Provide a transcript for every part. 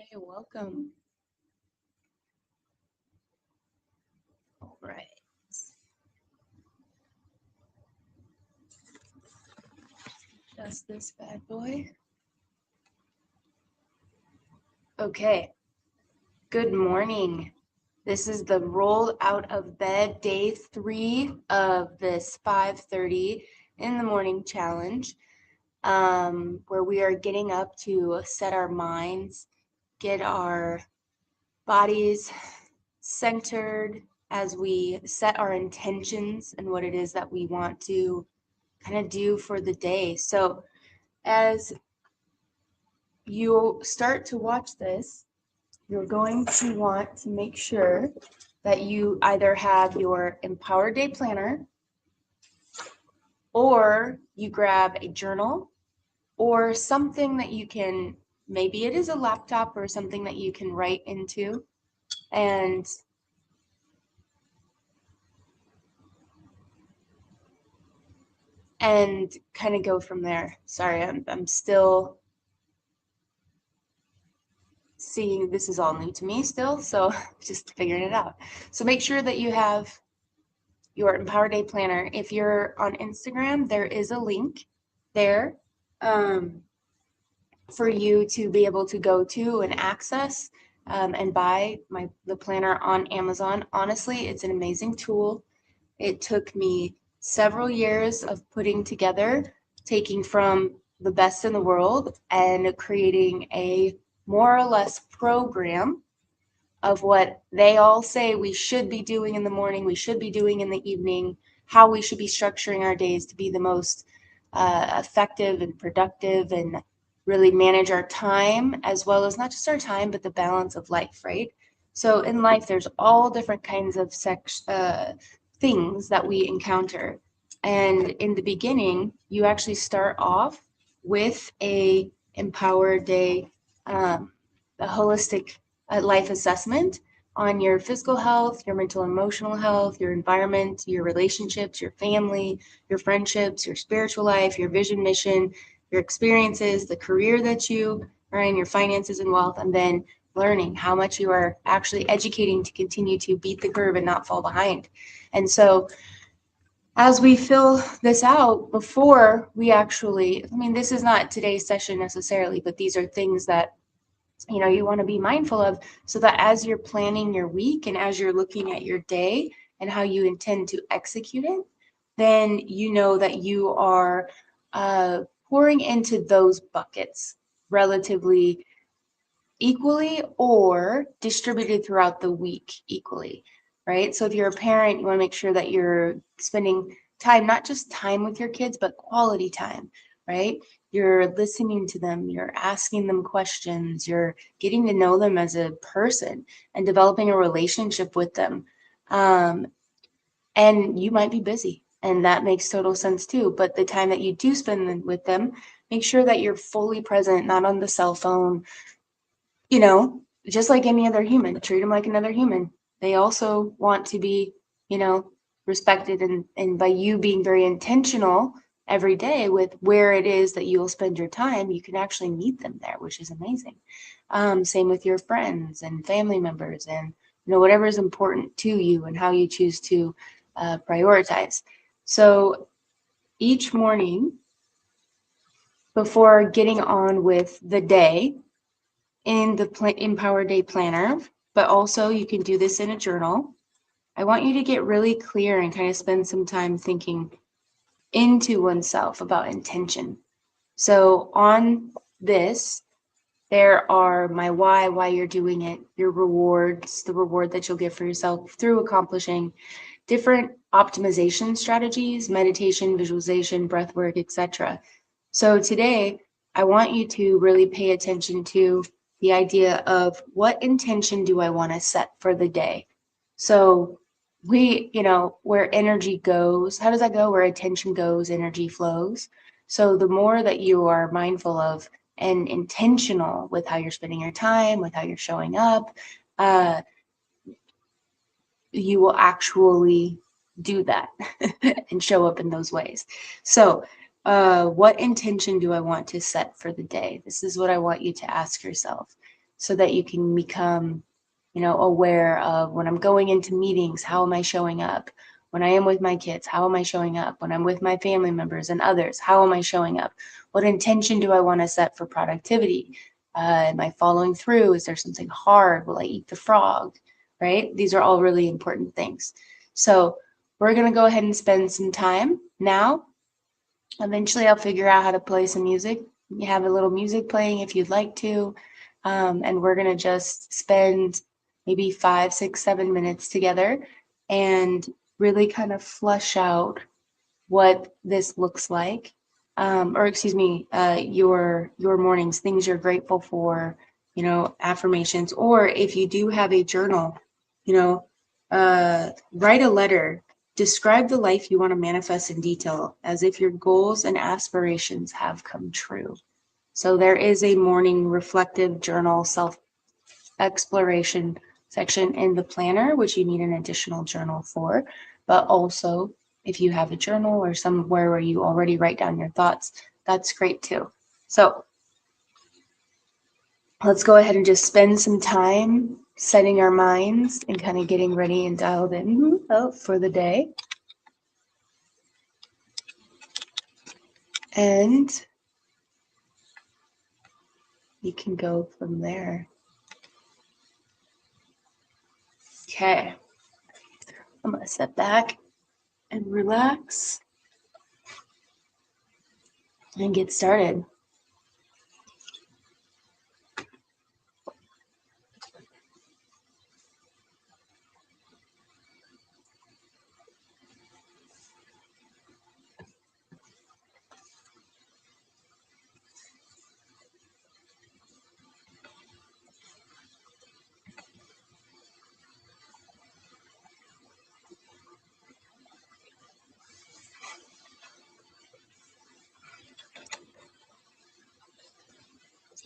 Hey, welcome. All right. Just this bad boy. Okay. Good morning. This is the roll out of bed day 3 of this 5:30 in the morning challenge, where we are getting up to set our minds, get our bodies centered as we set our intentions and what it is that we want to kind of do for the day. So as you start to watch this, you're going to want to make sure that you either have your Empower Day Planner or you grab a journal or something that you can, maybe it is a laptop or something that you can write into and kind of go from there. Sorry, I'm still seeing, this is all new to me still, so just figuring it out. So make sure that you have your Empower Day Planner. If you're on Instagram, there is a link there um, for you to be able to go to and access and buy the planner on Amazon. Honestly, it's an amazing tool. It took me several years of putting together, taking from the best in the world and creating a more or less program of what they all say we should be doing in the morning, we should be doing in the evening, how we should be structuring our days to be the most effective and productive and really manage our time, as well as not just our time, but the balance of life, right? So in life, there's all different kinds of things that we encounter. And in the beginning, you actually start off with a Empower Day, a holistic life assessment on your physical health, your mental and emotional health, your environment, your relationships, your family, your friendships, your spiritual life, your vision, mission, your experiences, the career that you are in, your finances and wealth, and then learning how much you are actually educating to continue to beat the curve and not fall behind. And so as we fill this out before we actually, I mean, this is not today's session necessarily, but these are things that you want to be mindful of so that as you're planning your week and as you're looking at your day and how you intend to execute it, then you know that you are pouring into those buckets relatively equally or distributed throughout the week equally, right? So if you're a parent, you want to make sure that you're spending time, not just time with your kids, but quality time, right? You're listening to them, you're asking them questions, you're getting to know them as a person and developing a relationship with them. Um, and you might be busy, and that makes total sense too. But the time that you do spend with them, make sure that you're fully present, not on the cell phone, just like any other human, treat them like another human. They also want to be, you know, respected. And by you being very intentional every day with where it is that you'll spend your time, you can actually meet them there, which is amazing. Same with your friends and family members and, whatever is important to you and how you choose to prioritize. So each morning before getting on with the day, in the Empower Day Planner, but also you can do this in a journal. I want you to get really clear and kind of spend some time thinking into oneself about intention. So on this, there are my why you're doing it, your rewards, the reward that you'll get for yourself through accomplishing different optimization strategies, meditation, visualization, breath work, etc. So today, I want you to really pay attention to the idea of what intention do I want to set for the day? So where energy goes, how does that go? Where attention goes, energy flows. So the more that you are mindful of and intentional with how you're spending your time, with how you're showing up, uh, you will actually do that and show up in those ways. So, what intention do I want to set for the day? This is what I want you to ask yourself. so that you can become, aware of when I'm going into meetings, how am I showing up? When I am with my kids, how am I showing up? When I'm with my family members and others, how am I showing up? What intention do I want to set for productivity? Am I following through? Is there something hard? Will I eat the frog? Right? These are all really important things. So we're going to go ahead and spend some time now. Eventually, I'll figure out how to play some music. You have a little music playing if you'd like to. And we're going to just spend maybe 5, 6, 7 minutes together and really kind of flush out what this looks like. Or excuse me, your mornings, things you're grateful for, affirmations. Or if you do have a journal, write a letter. Describe the life you want to manifest in detail as if your goals and aspirations have come true. So there is a morning reflective journal self-exploration section in the planner, which you need an additional journal for. But also, if you have a journal or somewhere where you already write down your thoughts, that's great too. So let's go ahead and just spend some time setting our minds and kind of getting ready and dialed in for the day. And you can go from there. Okay. I'm going to sit back and relax and get started.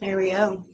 There we go.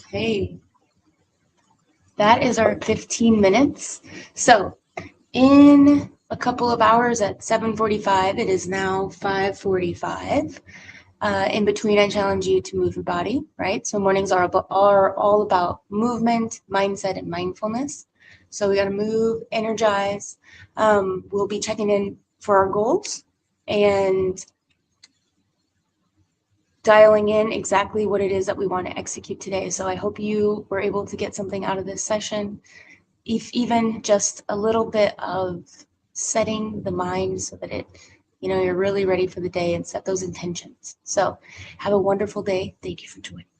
Okay, that is our 15 minutes. So in a couple of hours at 7:45, it is now 5:45. In between, I challenge you to move your body, right? So mornings are all about movement, mindset, and mindfulness. So we got to move, energize. We'll be checking in for our goals and dialing in exactly what it is that we want to execute today. So I hope you were able to get something out of this session, if even just a little bit of setting the mind so that you're really ready for the day and set those intentions. So have a wonderful day. Thank you for joining.